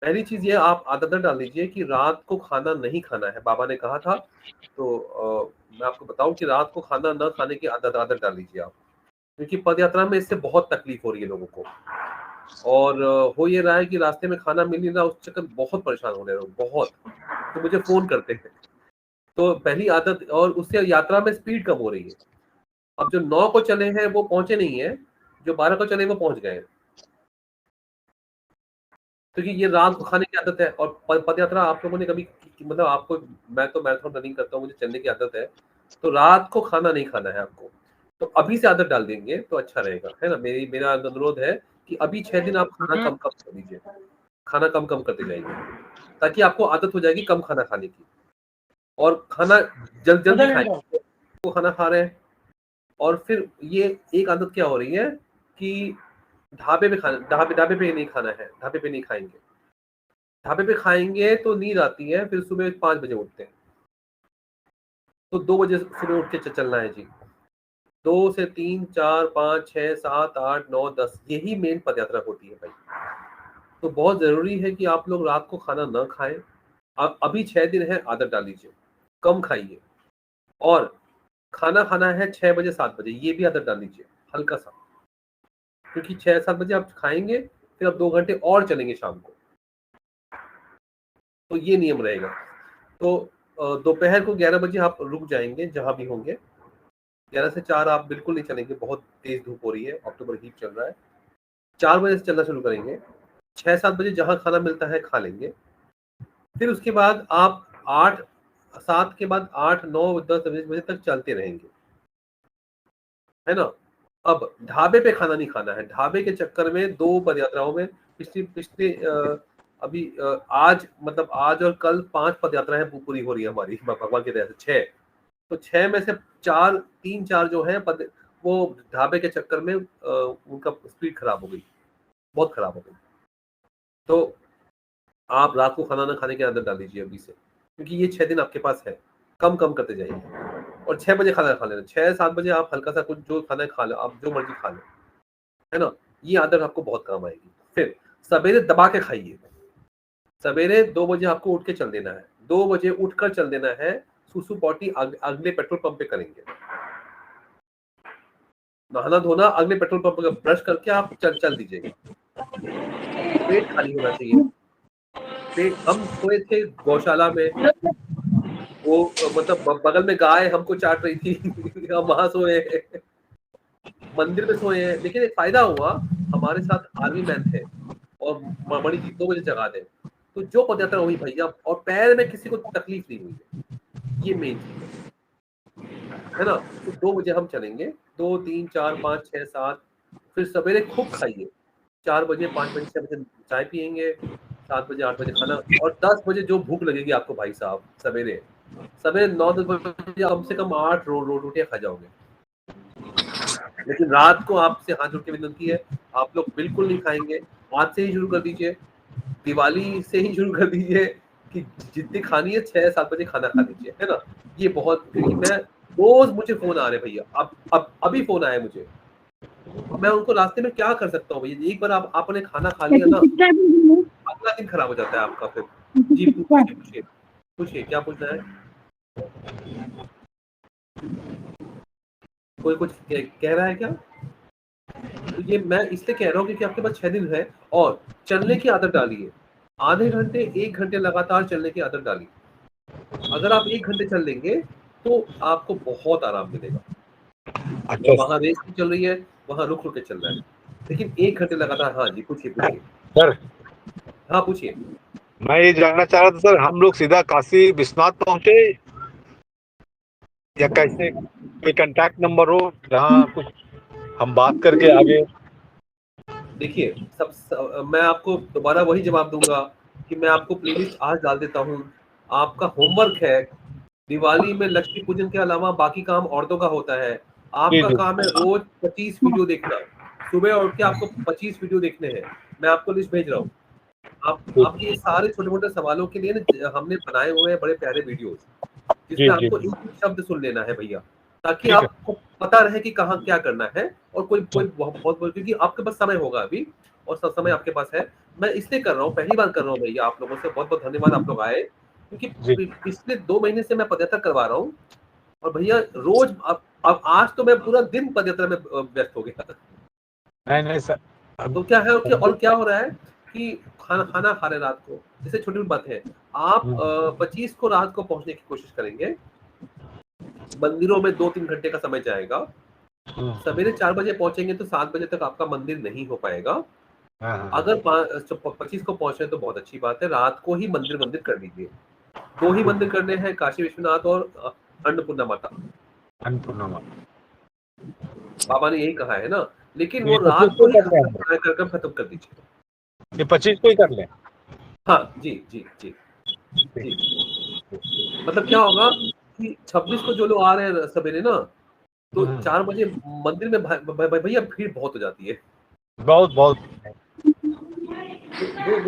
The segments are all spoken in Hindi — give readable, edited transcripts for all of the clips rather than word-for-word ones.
पहली चीज़ ये आप आदत डाल लीजिए कि रात को खाना नहीं खाना है। बाबा ने कहा था तो मैं आपको बताऊँ कि रात को खाना न खाने की आदत आदत डाल लीजिए आप। क्योंकि पदयात्रा में इससे बहुत तकलीफ हो रही है लोगों को। और हो ये रहा है कि रास्ते में खाना मिल नहीं रहा, उस चक्कर में बहुत परेशान हो रहे हैं लोग, बहुत। तो मुझे फ़ोन करते हैं। तो पहली आदत, और उससे यात्रा में स्पीड कम हो रही है। अब जो 9 को चले हैं वो पहुँचे नहीं हैं, जो 12 को चले वो पहुँच गए हैं। क्योंकि ये रात को खाने की आदत है। और पदयात्रा आप लोगों ने कभी मतलब आपको, मैं तो मैराथन रनिंग करता हूँ, मुझे चलने की आदत है। तो रात को खाना नहीं खाना है आपको। तो अभी से आदत डाल देंगे तो अच्छा रहेगा, है ना? मेरा अनुरोध है कि अभी 6 दिन आप खाना कम-कम कर दीजिए। खाना कम-कम करते जाइए, ताकि आपको आदत हो जाएगी कम खाना खाने की। और खाना जल्दी खाएँ, वो खाना खा रहे हैं। और फिर ये एक आदत क्या हो रही है कि ढाबे पे नहीं खाना है, ढाबे पे नहीं खाएँगे। ढाबे पे खाएँगे तो नींद आती है, फिर सुबह 5 बजे उठते हैं। तो 2 बजे सुबह उठ के चलना है जी। 2 से 3, 4, 5, 6, 7, 8, 9, 10 यही मेन पदयात्रा होती है भाई। तो बहुत ज़रूरी है कि आप लोग रात को खाना ना खाएँ। अभी 6 दिन है, आदत डाल लीजिए। कम खाइए। और खाना खाना है 6 बजे 7 बजे, ये भी आदत डाल लीजिए, हल्का-सा। क्योंकि 6-7 बजे आप खाएँगे, फिर आप 2 घंटे और चलेंगे शाम को। तो ये नियम रहेगा। तो दोपहर को 11 बजे आप रुक जाएँगे जहाँ भी होंगे। 11 से 4 आप बिल्कुल नहीं चलेंगे, बहुत तेज़ धूप हो रही है, अक्टूबर हीट चल रहा है। 4 बजे से चलना शुरू करेंगे। 6-7 बजे जहाँ खाना मिलता है खा लेंगे। फिर उसके बाद आप 8 7 के बाद 8, 9, 10 बजे तक चलते रहेंगे। है ना? अब ढाबे पे खाना नहीं खाना है। ढाबे के चक्कर में 2 पदयात्राओं में पिछली पिछले अभी आज मतलब आज और कल 5 पदयात्राएँ पूरी हो रही है हमारी भगवान की दया से 6। तो 6 में से 4 3-4 जो हैं वो ढाबे के चक्कर में उनका स्पीड खराब हो गई, बहुत खराब हो गई। तो आप रात को खाना ना खाने की आदत डाल दीजिए अभी से, क्योंकि ये 6 दिन आपके पास है। कम-कम करते जाइए और 6 बजे खाना खा लेना। 6-7 बजे आप हल्का-सा कुछ जो खाना है खा लो, आप जो मर्ज़ी खा लो, है ना? ये आदत आपको बहुत काम आएगी। फिर सवेरे दबा के खाइए। सवेरे 2 बजे आपको उठ के चल देना है। 2 बजे उठकर चल देना है, सुसु पॉटी अगले पेट्रोल पंप पे करेंगे। नहाना-धोना अगले पेट्रोल पंप पे ब्रश करके आप चल दीजिएगा। पेट खाली होना चाहिए। पेट हम सोए थे गौशाला में, वो मतलब बगल में गाय हमको चाट रही थी हम वहाँ सोए, मंदिर में सोए हैं। लेकिन एक फ़ायदा हुआ, हमारे साथ आर्मी मैन थे और मणि जी 2 बजे जगा दें। तो जो पदयात्रा हुई भैया, और पैर में किसी को तकलीफ नहीं हुई है। ये मेन चीज़ है ना? तो 2 बजे हम चलेंगे, 2, 3, 4, 5, 6, 7 फिर सवेरे खूब खाइए। 4 बजे, 5 बजे, 6 बजे चाय पिएँगे, 7 बजे, 8 बजे खाना, और 10 बजे जो भूख लगेगी आपको भाई साहब सवेरे, सवेरे 9-10 बजे कम से कम 8 रोटियाँ खा जाओगे। लेकिन रात को आपसे हाथ जोड़ के विनती है, आप लोग बिल्कुल नहीं खाएँगे। आज से ही शुरू कर दीजिए, दिवाली से ही शुरू कर दीजिए कि जितनी खानी है 6-7 बजे खाना खा लीजिए, है ना? ये बहुत, क्योंकि मैं रोज़ मुझे फ़ोन आ रहे हैं भैया, अब अभी फ़ोन आया मुझे। अब मैं उनको रास्ते में क्या कर सकता हूँ भैया? एक बार आपने खाना खा लिया ना, अगला दिन खराब हो जाता है आपका फिर। जी, पूछिए, पूछिए क्या पूछना है? कोई कुछ कह रहा है क्या? तो ये मैं इसलिए कह रहा हूँ क्योंकि आपके पास 6 दिन है, और चलने की आदत डालिए। आधे घंटे, 1 घंटे लगातार चलने की आदत डालिए। अगर आप 1 घंटे चल लेंगे, तो आपको बहुत आराम मिलेगा। अच्छा वहाँ रेस भी चल रही है, वहाँ रुक-रुक के चलना है। लेकिन 1 घंटे लगातार, हाँ जी, पूछिए। सर, हाँ, पूछिए। मैं ये जानना चाह रहा था सर, हम लोग सीधा काशी विश्वनाथ पहुंचे या कैसे? कोई कांटेक्ट नंबर हो जहाँ कुछ हम बात करके आगे? देखिए, मैं आपको दोबारा वही जवाब दूँगा कि मैं आपको प्लेलिस्ट आज डाल देता हूँ। आपका होमवर्क है, दिवाली में लक्ष्मी पूजन के अलावा बाकी काम औरतों का होता है। जी आपका जी। काम है रोज़ 25 वीडियो देखना। सुबह उठ के आपको 25 वीडियो देखने हैं। मैं आपको लिस्ट भेज रहा हूँ। आपके ये सारे छोटे-मोटे सवालों के लिए ना हमने बनाए हुए हैं बड़े प्यारे वीडियोज़, जी जिसमें जी आपको जी। एक-एक शब्द सुन लेना है भैया, ताकि ठीक है। आपको पता रहे कि कहाँ क्या करना है। और कोई कोई बहुत बहुत, क्योंकि आपके पास समय होगा अभी, और सब समय आपके पास है। मैं इसलिए कर रहा हूँ, पहली बार कर रहा हूँ भैया, आप लोगों से बहुत बहुत धन्यवाद, आप लोग आए, क्योंकि पिछले 2 महीने से मैं पदयात्रा करवा रहा हूँ और भैया रोज अब आज तो मैं पूरा दिन पदयात्रा में व्यस्त हो गया। नहीं सर। तो क्या है कि और क्या हो रहा है कि खाना खा रहे रात को, जैसे छोटी बात है, आप 25 को रात को पहुंचने की कोशिश करेंगे, मंदिरों में 2-3 घंटे का समय जाएगा, सवेरे 4 बजे पहुंचेंगे तो 7 बजे तक आपका मंदिर नहीं हो पाएगा। अगर 25 को पहुंचे तो बहुत अच्छी बात है, रात को ही मंदिर कर लीजिए। 2 ही मंदिर करने हैं, काशी विश्वनाथ और अन्नपूर्णा माता। बाबा ने यही कहा है ना, लेकिन वो रात को ही खत्म कर दीजिए। ये 25 को ही कर लें। हाँ जी जी जी जी। मतलब क्या होगा कि 26 को जो लोग आ रहे हैं सवेरे ना, तो 4 बजे मंदिर में भैया भीड़ बहुत हो जाती है, बहुत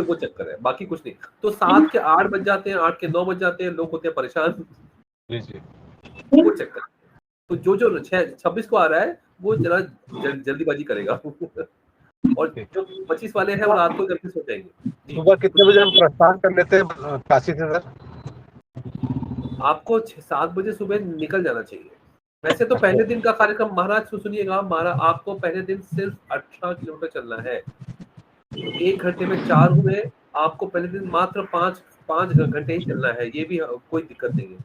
वो चक्कर है, बाकी कुछ नहीं। तो 7 के 8 बज जाते हैं, 8 के 9 बज जाते हैं, लोग होते हैं परेशान, वो चक्कर। तो जो 26 को आ रहा है वो जरा जल्दीबाजी करेगा और जो 25 वाले हैं वो रात को जल्दी सो जाएंगे। सुबह कितने बजे हम प्रस्थान कर लेते हैं काशी से सर? आपको 7 बजे सुबह निकल जाना चाहिए। वैसे तो पहले दिन का कार्यक्रम महाराज सुनिएगा, महाराज आपको पहले दिन सिर्फ 18 किलोमीटर चलना है, 1 घंटे में 4 हुए, आपको पहले दिन मात्र 5 घंटे ही चलना है, ये भी कोई दिक्कत नहीं है,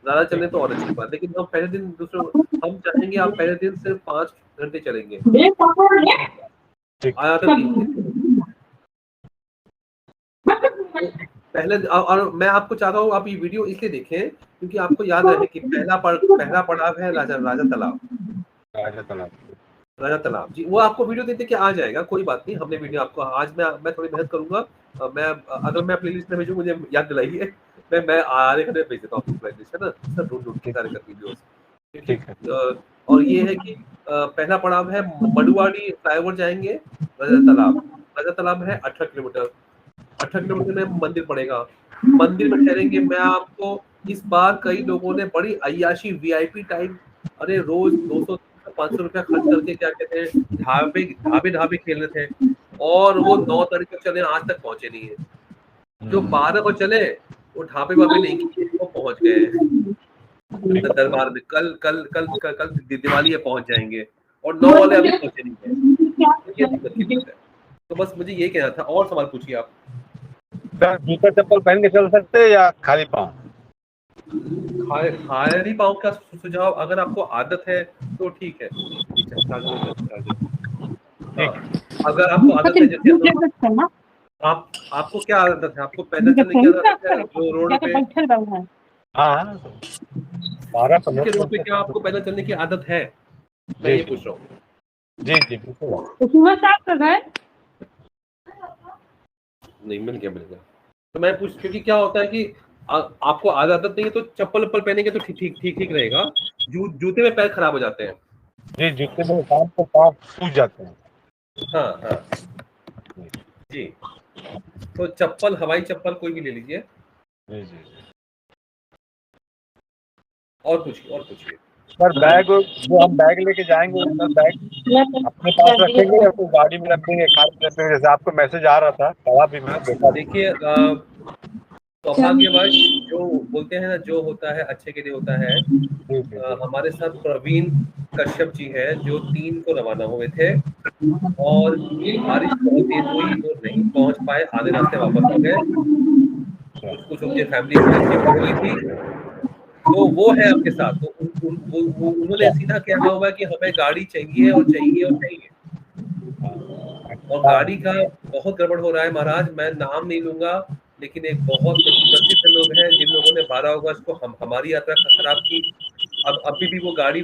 ज्यादा चलने तो और अच्छी बात, लेकिन हम पहले दिन हम चाहेंगे आप पहले दिन सिर्फ 5 घंटे चलेंगे। आया तो पहले, और मैं आपको चाहता हूँ आप ये वीडियो इसलिए देखें क्योंकि आपको याद रहे कि पहला पड़ाव है राजा तालाब जी। वो आपको वीडियो देते कि आ जाएगा, कोई बात नहीं, हमने वीडियो आपको आज मैं थोड़ी मेहनत करूंगा, अगर मैं प्लेलिस्ट में भेजूं, मुझे याद दिलाइए, मैं आधे घंटे भेज देता हूँ प्लेलिस्ट, है ना सर, ढूंढ के सारे वीडियोस, ठीक है। और ये है कि पहला पड़ाव है मडुवाड़ी फ्लाईओवर जाएंगे, राजा तालाब है 18 किलोमीटर, 18 किलोमीटर में मंदिर पड़ेगा, मंदिर में ठहरेंगे। मैं आपको इस बार कई लोगों ने बड़ी अय्याशी वीआईपी टाइम, अरे रोज 200-500 रुपया खर्च करके क्या कहते हैं ढाबे खेल रहे थे, और वो 9 तारीख को चले, आज तक पहुंचे नहीं है। जो 12 को चले वो ढाबे नहीं किए, वो पहुंच गए दरबार में, कल दिवाली है पहुंच जाएंगे, और 9 वाले अभी पहुंचे नहीं है। तो बस मुझे ये कहना था, और सवाल पूछिए आप। जूता चप्पल पहन के चल सकते हैं या खाली पाँव? खाली पाँव का सुझाव, अगर आपको आदत है तो ठीक है। अगर आपको आदत है, जैसे आपको क्या आदत है, आपको पैदल चलने की आदत है जो रोड पे, रोड पे क्या आपको पैदल चलने की आदत है, मैं ये पूछ रहा हूँ। जी नहीं मिल गया। तो मैं पूछ, क्योंकि क्या होता है कि आपको आदत नहीं है तो चप्पल पहनेंगे तो ठीक रहेगा, जूते में पैर खराब हो जाते हैं। जी, जूते में पाँव सूज जाते हैं। हाँ जी, तो चप्पल, हवाई चप्पल कोई भी ले लीजिए। जी। और पूछिए सर, बैग जो हम बैग लेके जाएंगे, सर बैग अपने पास रखेंगे या तो गाड़ी में रखेंगे, कार में रखेंगे? जैसे आपको मैसेज आ रहा था, तवा भी मैं देखा। देखिए सौभाग्यवश जो बोलते हैं ना, जो होता है अच्छे के लिए होता है। हमारे साथ प्रवीण कश्यप जी है, जो 3 को रवाना हुए थे, और बारिश बहुत तेज हुई, वो नहीं पहुंच पाए, आधे रास्ते वापस आ गए, कुछ उनके फैमिली हुई थी, तो वो है आपके साथ। तो उन्होंने सीधा कहा हुआ कि हमें गाड़ी चाहिए और चाहिए, और गाड़ी का बहुत गड़बड़ हो रहा है महाराज, मैं नाम नहीं लूंगा, लेकिन एक बहुत प्रतिष्ठित लोग हैं जिन लोगों ने 12 अगस्त को हमारी यात्रा खराब की। अब अभी भी वो गाड़ी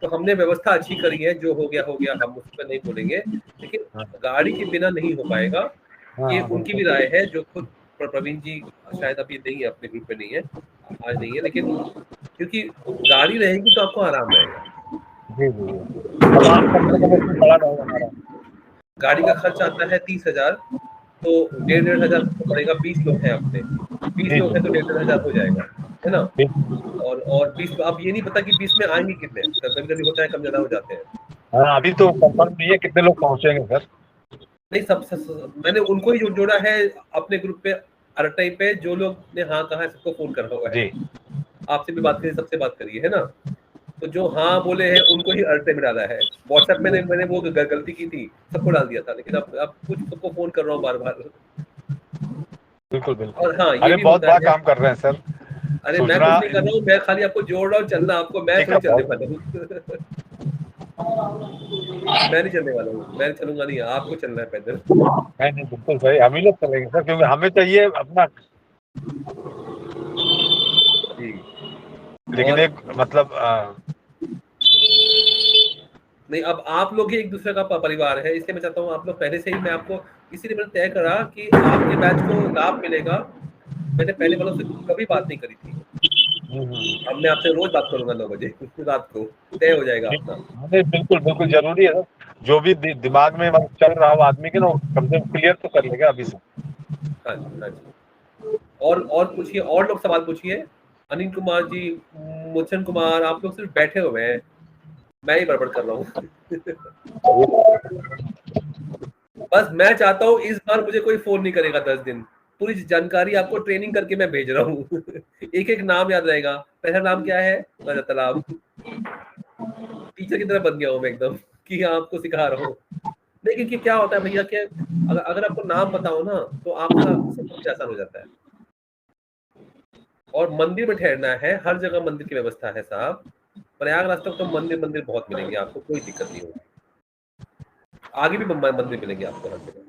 तो हमने व्यवस्था अच्छी करी है, जो हो गया, हम उस पर नहीं बोलेंगे, लेकिन गाड़ी के बिना नहीं हो पाएगा, ये उनकी भी राय है, जो खुद प्रवीण जी शायद अभी नहीं है, अपने ग्रुप में नहीं है, आज नहीं है, लेकिन क्योंकि गाड़ी रहेगी तो आपको आराम रहेगा। गाड़ी का खर्च आता है 30,000, तो 1,500 पड़ेगा, 20 लोग हैं अपने, 20 लोग हैं तो 1,500 हो जाएगा, है ना। और 20, अब ये नहीं पता कि 20 में आएंगे कितने, कभी होता है कम ज्यादा हो जाते हैं। हाँ, अभी तो कंफर्म नहीं है कितने लोग पहुंचेंगे सर। नहीं, मैंने उनको ही जोड़ा है अपने ग्रुप पे अरटाई पे, जो लोग ने हाँ कहा है सबको फोन करा हुआ है। आपसे भी बात करी, सबसे बात करी है ना, तो जो हाँ बोले हैं उनको ही अरटे में डाला है। व्हाट्सएप में मैंने वो गलती की थी, सबको डाल दिया था, लेकिन अब कुछ सबको फोन कर रहा हूँ बार बार। बिल्कुल बिल्कुल। और हाँ, ये अरे भी बहुत होता बड़ा है। काम कर रहे हैं सर। अरे मैं सूचना कुछ नहीं कर रहा हूँ, मैं खाली आपको जोड़ रहा हूँ, चलना आपको, मैं ठीक है, थोड़ी चलने बहुत वाला हूँ। मैं नहीं चलने वाला हूँ, मैं चलूंगा नहीं, आपको चलना है पैदल। नहीं बिल्कुल सही, हम ही लोग चलेंगे सर, क्योंकि हमें चाहिए अपना। जी। लेकिन और एक मतलब नहीं, अब आप लोग ही एक दूसरे का परिवार है, इसलिए मैं चाहता हूँ आप लोग पहले से ही, मैं आपको इसीलिए मैंने तय करा कि आपके बैच को लाभ मिलेगा। मैंने पहले वालों से कभी बात नहीं करी थी, अब मैं आपसे रोज बात करूंगा 9 बजे रात को, तय हो जाएगा अपना। नहीं बिल्कुल बिल्कुल जरूरी है सर, जो भी दिमाग में मतलब चल रहा हो आदमी के ना, कम से कम क्लियर तो कर लेगा अभी से। हाँ जी, हाँ जी। और पूछिए, और लोग सवाल पूछिए। अनिल कुमार जी, मुचन कुमार, आप लोग सिर्फ बैठे हुए हैं, मैं ही बड़बड़ कर रहा हूँ। बस मैं चाहता हूँ इस बार मुझे कोई फोन नहीं करेगा 10 दिन, पूरी जानकारी आपको ट्रेनिंग करके मैं भेज रहा हूँ। एक एक नाम याद रहेगा। पहला नाम क्या है? राजा तालाब। टीचर की तरह बन गया हूँ मैं एकदम, कि आपको सिखा रहा हूँ। नहीं, क्योंकि क्या होता है भैया, कि अगर आपको नाम पता हो ना, तो आपका सब कुछ आसान हो जाता है। और मंदिर में ठहरना है, हर जगह मंदिर की व्यवस्था है साहब। प्रयागराज तक तो मंदिर मंदिर बहुत मिलेंगे आपको, कोई दिक्कत नहीं होगी। आगे भी मंदिर मिलेंगे आपको हर जगह।